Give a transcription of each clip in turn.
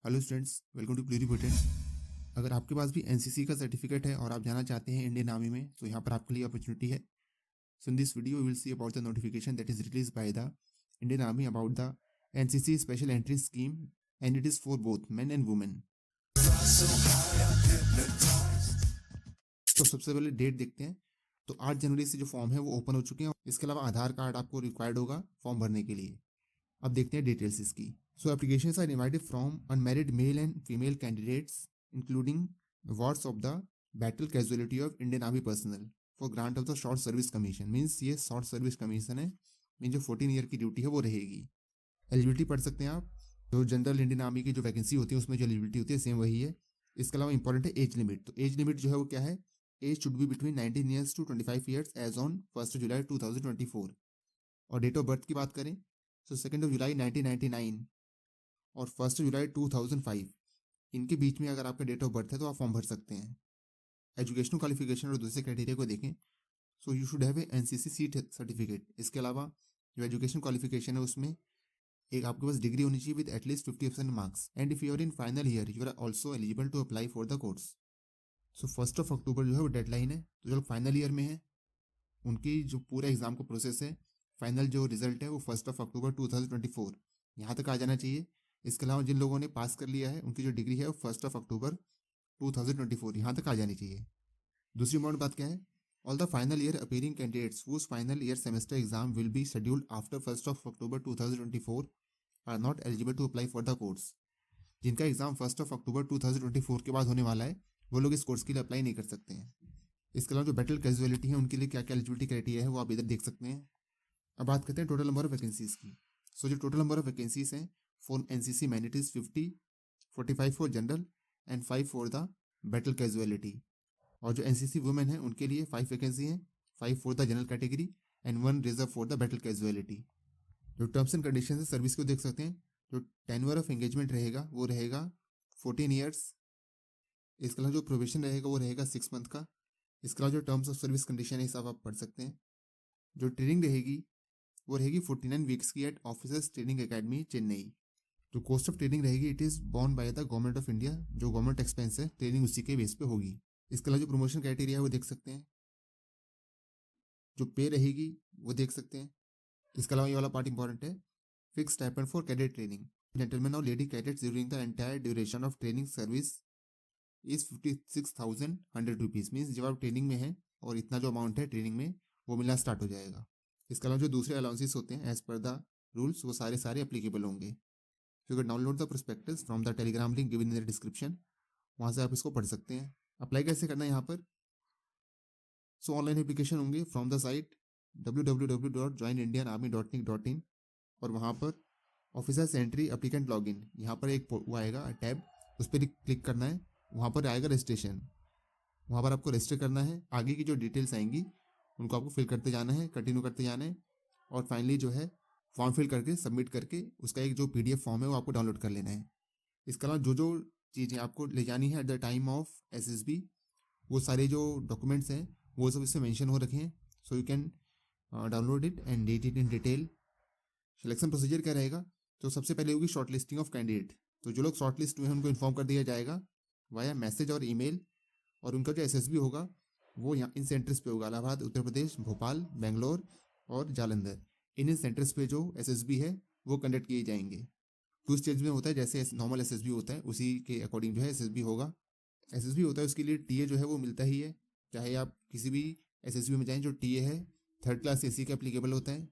Hello students, welcome to Pluripotent. अगर आपके पास भी एनसीसी का सर्टिफिकेट है और आप जाना चाहते हैं इंडियन आर्मी में, तो यहाँ पर आपके लिए अपॉर्चुनिटी है। So in this video we will see about the notification that is release by the Indian army about the NCC special entry scheme and it is for both men and women. तो सबसे पहले date देखते हैं। तो 8 जनवरी से जो form है वो ओपन हो चुके हैं। इसके अलावा आधार कार्ड आपको रिक्वायर्ड होगा फॉर्म भरने के लिए। अब देखते हैं डिटेल्स इसकी। So applications are invited from unmarried male and female candidates, including wards of the battle casualty of Indian Army personnel for grant of the short service commission. Means ये short service commission है, mean जो 14 year की duty है वो रहेगी। Eligibility पढ़ सकते हैं आप। जो जनरल इंडियन आर्मी की जो वैकेंसी होती है उसमें जो एलिजिबिलिटी होती है सेम वही है। इसके अलावा इंपॉर्टेंट है एज लिमिट। तो एज लिमिट जो है वो क्या है, age should be between 19 years to 25 years age on 1 July 2024। और डेट ऑफ बर्थ की बात करें तो 2 जुलाई 1999 और 1 जुलाई 2005, इनके बीच में अगर आपका डेट ऑफ बर्थ है तो आप फॉर्म भर सकते हैं। एजुकेशनल क्वालिफिकेशन और दूसरे क्राइटेरिया को देखें, so you should have a NCC seat certificate. इसके अलावा जो एजुकेशन क्वालिफिकेशन है उसमें एक आपके पास डिग्री होनी चाहिए with at least 50% marks, and if you are in final year you are also eligible to apply for the course. So 1 October जो है वो डेडलाइन है। तो जो लोग फाइनल ईयर में है उनकी जो पूरा एग्जाम का प्रोसेस है, फाइनल जो रिजल्ट है वो 1 अक्टूबर 2024 यहाँ तक आ जाना चाहिए। इसके अलावा जिन लोगों ने पास कर लिया है उनकी जो डिग्री है वो 1 अक्टूबर 2024 यहाँ तक आ जानी चाहिए। दूसरी इम्पोर्टेंट बात क्या है, all the final year appearing candidates whose final year semester exam will be scheduled after 1 October 2024 are not eligible to apply for the course. जिनका एग्जाम 1 अक्टूबर 2024 के बाद होने वाला है वो लोग इस कोर्स के लिए अप्लाई नहीं कर सकते हैं। इसके अलावा जो बैटल कैजुअलिटी है उनके लिए क्या क्या एलिजिबिलिटी क्राइटेरिया है वो आप इधर देख सकते हैं। अब बात करते हैं टोटल नंबर ऑफ वैकेंसीज की। सो जो टोटल नंबर ऑफ वैकेंसीज हैं for NCC man it is 50, 45 for general and 5 for the battle casualty. और जो एनसीसी वुमेन है उनके लिए 5 वैकेंसी हैं, 5 for the general category and 1 reserve for the battle casualty. जो टर्म्स एंड कंडीशन है service को देख सकते हैं। जो टेन्योर ऑफ एंगेजमेंट रहेगा वो रहेगा 14 ईयर्स। इसके अलावा जो प्रोबेशन रहेगा वो रहेगा 6 मंथ का। इसके अलावा जो टर्म्स ऑफ सर्विस कंडीशन है सब आप पढ़ सकते हैं। जो ट्रेनिंग रहेगी वो रहेगी 49 वीक्स की at officers training academy Chennai. जो कॉस्ट ऑफ ट्रेनिंग रहेगी it is borne by the government of India. जो गवर्नमेंट एक्सपेंस है ट्रेनिंग उसी के बेस पे होगी। इसके अलावा जो प्रमोशन क्राइटेरिया है वो देख सकते हैं। जो पे रहेगी वो देख सकते हैं। इसके अलावा ये वाला पार्ट इंपॉर्टेंट है, fix stipend for cadet training gentleman और lady cadets during the entire duration of training service is 56,100 rupees. Means जब आप ट्रेनिंग में हैं और इतना जो अमाउंट है ट्रेनिंग में वो मिलना स्टार्ट हो जाएगा। इसके अलावा जो दूसरे अलाउंसेस होते हैं एज पर द रूल्स वो सारे एप्लीकेबल होंगे। You can download the prospectus from the Telegram link given in the description, वहाँ से आप इसको पढ़ सकते हैं। अप्लाई कैसे करना है यहाँ पर, सो ऑनलाइन एप्लीकेशन होंगे फ्रॉम द साइट www.joinindianarmy.nic.in और वहाँ पर ऑफिसर्स एंट्री एप्लीकेंट लॉगिन, यहाँ पर एक वो आएगा टैब, उस पर क्लिक करना है। वहाँ पर आएगा रजिस्ट्रेशन, वहाँ पर आपको रजिस्टर करना है। आगे की जो डिटेल्स आएंगी उनको आपको फिल करते जाना है, कंटिन्यू करते जाना है और फाइनली जो है फॉर्म फिल करके सबमिट करके उसका एक जो PDF फॉर्म है वो आपको डाउनलोड कर लेना है। इसके अलावा जो चीज़ें आपको ले जानी है at the time of SSB, वो सारे जो डॉक्यूमेंट्स हैं वो सब इसमें मेंशन हो रखे हैं। So you can download it and read it in detail. Selection procedure क्या रहेगा, तो सबसे पहले होगी शॉर्ट लिस्टिंग ऑफ कैंडिडेट। तो जो लोग शॉर्ट लिस्ट हुए हैं उनको इन्फॉर्म कर दिया जाएगा वाया मैसेज और ईमेल। और उनका जो SSB होगा वो यहाँ इन सेंटर्स पे होगा, इलाहाबाद, उत्तर प्रदेश, भोपाल, बेंगलोर और जालंधर। इन सेंटर्स पे जो SSB है वो कंडक्ट किए जाएंगे। 2 स्टेज में होता है, जैसे नॉर्मल SSB होता है उसी के अकॉर्डिंग जो है SSB होगा। SSB होता है उसके लिए TA जो है वो मिलता ही है, चाहे आप किसी भी SSB में जाएं। जो TA है 3rd क्लास AC का एप्लीकेबल होता है।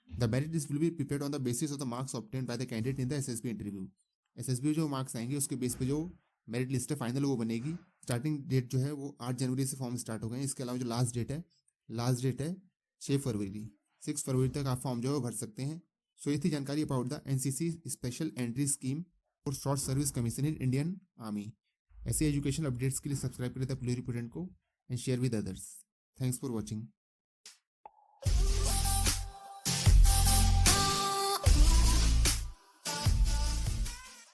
The merit list will be prepared on the basis of the marks obtained by the candidate in the SSB interview. SSB जो मार्क्स आएंगे उसके बेस पे जो मेरिट लिस्ट है फाइनल वो बनेगी। स्टार्टिंग डेट जो है वो 8 जनवरी से फॉर्म स्टार्ट हो गए। इसके अलावा जो लास्ट डेट है 6 फरवरी, 6 फरवरी तक आप फॉर्म जो है भर सकते हैं। सो ये थी जानकारी about the NCC special entry scheme for short service commission in Indian army. ऐसे एजुकेशनल अपडेट्स के लिए सब्सक्राइब करें द प्लूरीपोटेंट को and share with others. Thanks for watching.